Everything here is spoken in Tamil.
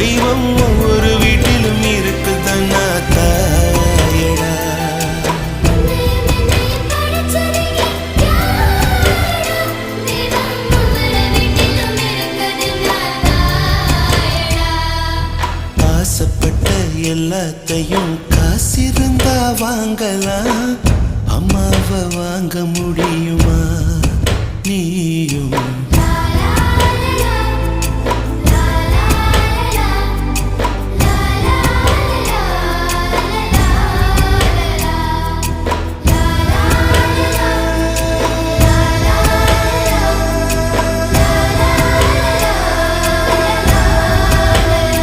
தெய்வம் ஒவ்வொரு வீட்டிலும் இருக்குதன்னா தாயடா. ஆசைப்பட்ட எல்லாத்தையும் காசிருந்தா வாங்கலாம், அம்மாவை வாங்க முடியுமா நீயும்?